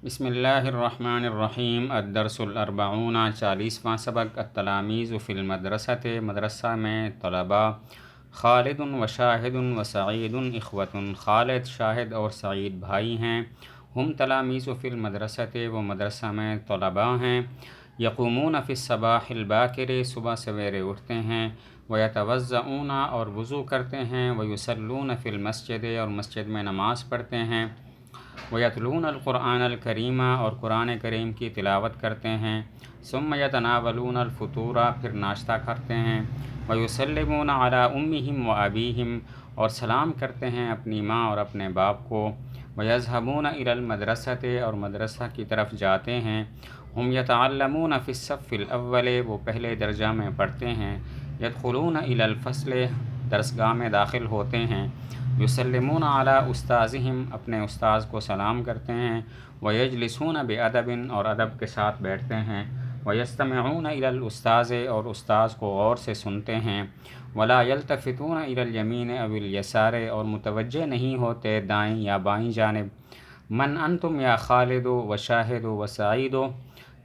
بسم اللہ الرحمن الرحیم الدرس الاربعون 40واں سبق التلامیذ فی المدرسۃ مدرسہ میں طلباء خالد و شاہد و سعید اخوۃ خالد شاہد اور سعید بھائی ہیں ہم تلامیذ فی المدرسۃ وہ مدرسہ میں طلباء ہیں یقومون فی الصباح الباکر صبح سویرے اٹھتے ہیں ویتوضؤون اور وضو کرتے ہیں ویصلون فی المسجد اور مسجد میں نماز پڑھتے ہیں ویتلون القرآن الکریم اور قرآن کریم کی تلاوت کرتے ہیں ثم یتناولون الفطور پھر ناشتہ کرتے ہیں ویسلمون علی امہم و ابیہم اور سلام کرتے ہیں اپنی ماں اور اپنے باپ کو ویذهبون الی المدرسۃ اور مدرسہ کی طرف جاتے ہیں ہم یتعلمون فی الصف الاول وہ پہلے درجہ میں پڑھتے ہیں یدخلون الی الفصل درسگاہ میں داخل ہوتے ہیں یسلمون علی استاذہم اپنے استاذ کو سلام کرتے ہیں ویجلسون بادب اور ادب کے ساتھ بیٹھتے ہیں ویستمعون الی الاستاذ اور استاذ کو غور سے سنتے ہیں ولا یلتفتون الی الیمین او الیسار اور متوجہ نہیں ہوتے دائیں یا بائیں جانب من انتم یا خالد و شاہد و سعید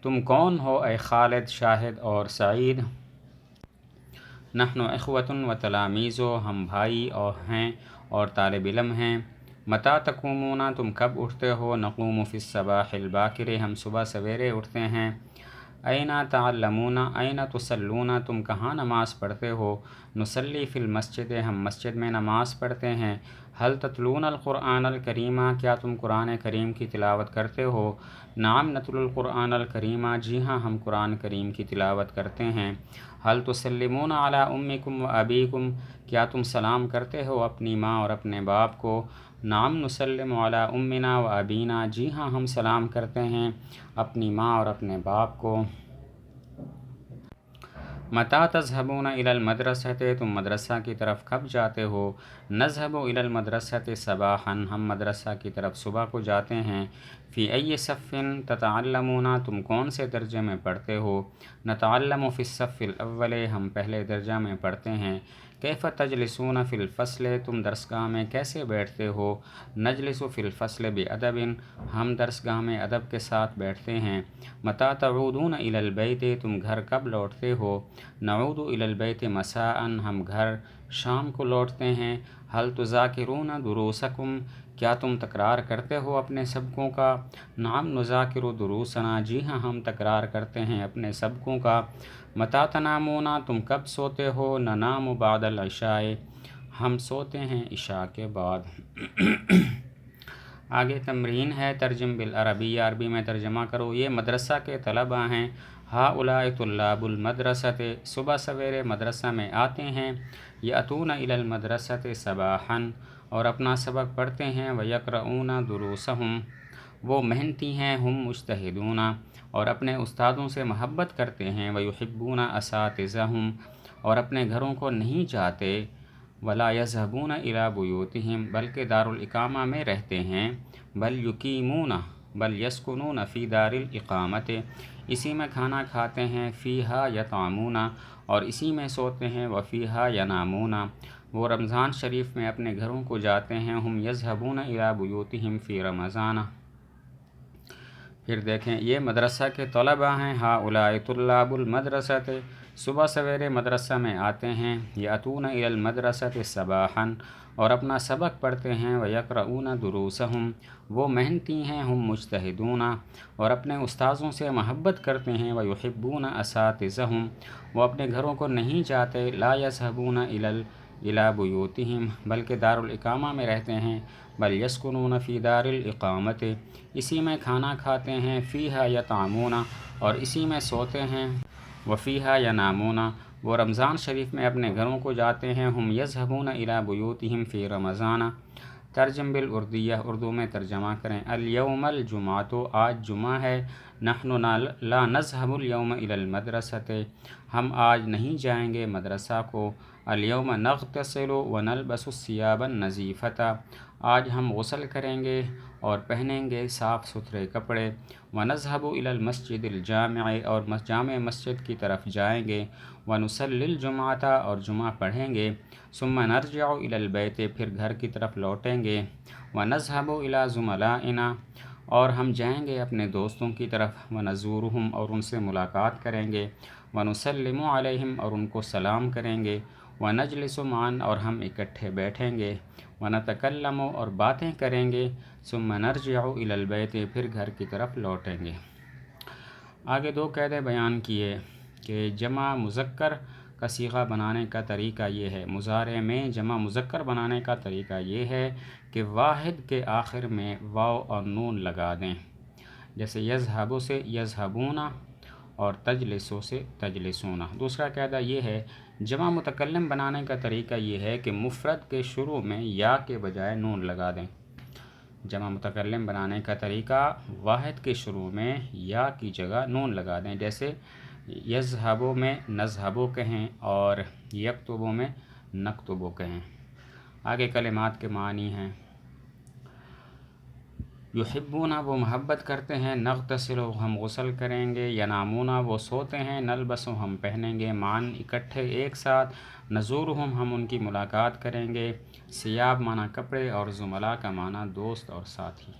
تم کون ہو اے خالد شاہد اور سعید نحن اخوۃ و تلامیذ ہم بھائی اور ہیں اور طالب علم ہیں متا تقومون تم کب اٹھتے ہو نقوم فی الصباح الباکر ہم صبح سویرے اٹھتے ہیں این تعلمون این تصلون تم کہاں نماز پڑھتے ہو نصلی فی المسجد ہم مسجد میں نماز پڑھتے ہیں حل تتلون القرآن الکریم کیا تم قرآن کریم کی تلاوت کرتے ہو نعم نتل القرآن الکریم جی ہاں ہم قرآن کریم کی تلاوت کرتے ہیں حل تسلمون علی امکم و ابیکم کیا تم سلام کرتے ہو اپنی ماں اور اپنے باپ کو نعم نسلم علی امنا و ابینا جی ہاں ہم سلام کرتے ہیں اپنی ماں اور اپنے باپ کو متا تذهبون الی المدرسۃ تم مدرسہ کی طرف کب جاتے ہو نذهب الی المدرسۃ صباحا ہم مدرسہ کی طرف صبح کو جاتے ہیں فی ای صف تتعلمون تم کون سے درجے میں پڑھتے ہو نتعلم فی الصف الاول ہم پہلے درجہ میں پڑھتے ہیں کیف تجلسون فی الفصل تم درسگاہ میں کیسے بیٹھتے ہو نجلس فی الفصل بادب ہم درسگاہ میں ادب کے ساتھ بیٹھتے ہیں متا تعودون الی البیت تم گھر کب لوٹتے ہو نعود الی البیت مساء ہم گھر شام کو لوٹتے ہیں حل تذاکرون دروسکم کیا تم تکرار کرتے ہو اپنے سبقوں کا نعم نذاکر دروسنا جی ہاں ہم تکرار کرتے ہیں اپنے سبقوں کا متا تنامون تم کب سوتے ہو ننام بعد العشاء ہم سوتے ہیں عشاء کے بعد آگے تمرین ہے ترجم بالعربی عربی میں ترجمہ کرو یہ مدرسہ کے طلباء ہیں ہؤلاء طلاب المدرسۃ صبح سویرے مدرسہ میں آتے ہیں یأتون الی المدرسۃ صباحا اور اپنا سبق پڑھتے ہیں ویقرؤون دروسہم وہ محنتی ہیں ہم مجتہدون اور اپنے استادوں سے محبت کرتے ہیں ویحبون اساتذہم اور اپنے گھروں کو نہیں چاہتے ولا یذهبون الی بیوتہم بلکہ دارالاقامہ میں رہتے ہیں بل یقیمون بل یسکنون فی دار الاقامت اسی میں کھانا کھاتے ہیں فیہا یطعمون اور اسی میں سوتے ہیں وفیہا ینامون وہ رمضان شریف میں اپنے گھروں کو جاتے ہیں ہم یذهبون الی بیوتہم فی رمضان پھر دیکھیں یہ مدرسہ کے طلباء ہیں ہؤلاء طلاب المدرسۃ صبح سویرے مدرسہ میں آتے ہیں یأتون الی المدرسۃ صباحا اور اپنا سبق پڑھتے ہیں ویقرؤون دروسہم وہ محنتی ہیں ہم مجتہدون اور اپنے استاذوں سے محبت کرتے ہیں ویحبون اساتذہم وہ اپنے گھروں کو نہیں چاہتے لا یذهبون الی بیوتہم بلکہ دارالاقامہ میں رہتے ہیں بل یسکنون فی دار الاقامت اسی میں کھانا کھاتے ہیں فیہا یطعمون اور اسی میں سوتے ہیں وفیہا ینامون وہ رمضان شریف میں اپنے گھروں کو جاتے ہیں ہم یذهبون الی بیوتہم فی رمضان ترجم بالاردیہ اردو میں ترجمہ کریں الیوم الجمعۃ آج جمعہ ہے نحن لا نذهب اليوم الی المدرسۃ ہم آج نہیں جائیں گے مدرسہ کو الیوم نغتسل ونلبس الثیاب النظیفۃ آج ہم غسل کریں گے اور پہنیں گے صاف ستھرے کپڑے ونذهب الی المسجد الجامع اور جامع مسجد کی طرف جائیں گے ونصلی الجمعۃ اور جمعہ پڑھیں گے ثم نرجع الی البیت پھر گھر کی طرف لوٹیں گے ونذهب الی زملائنا اور ہم جائیں گے اپنے دوستوں کی طرف، ونزورہم اور ان سے ملاقات کریں گے، ونسلم علیہم اور ان کو سلام کریں گے، ونجلس معاً اور ہم اکٹھے بیٹھیں گے، ونتکلم اور باتیں کریں گے، ثم نرجع الی البیت پھر گھر کی طرف لوٹیں گے۔ آگے دو قاعدے بیان کیے کہ جمع مذکر کا صیغہ بنانے کا طریقہ یہ ہے، مضارع میں جمع مذکر بنانے کا طریقہ یہ ہے کہ واحد کے آخر میں واو اور نون لگا دیں، جیسے یذہبو سے یذہبون اور تجلسو سے تجلسون۔ دوسرا قاعدہ یہ ہے، جمع متکلم بنانے کا طریقہ یہ ہے کہ مفرد کے شروع میں یا کے بجائے نون لگا دیں۔ جمع متکلم بنانے کا طریقہ واحد کے شروع میں یا کی جگہ نون لگا دیں، جیسے یذہبو میں نذہبو کہیں اور یکتبو میں نکتبو کہیں۔ آگے کلمات کے معنی ہیں، یحبون وہ محبت کرتے ہیں، نغتسل ہم غسل کریں گے، ینامون وہ سوتے ہیں، نلبس ہم پہنیں گے، معاً اکٹھے ایک ساتھ، نزورہم ہم ان کی ملاقات کریں گے، ثیاب معنی کپڑے اور زملاء کا معنی دوست اور ساتھی۔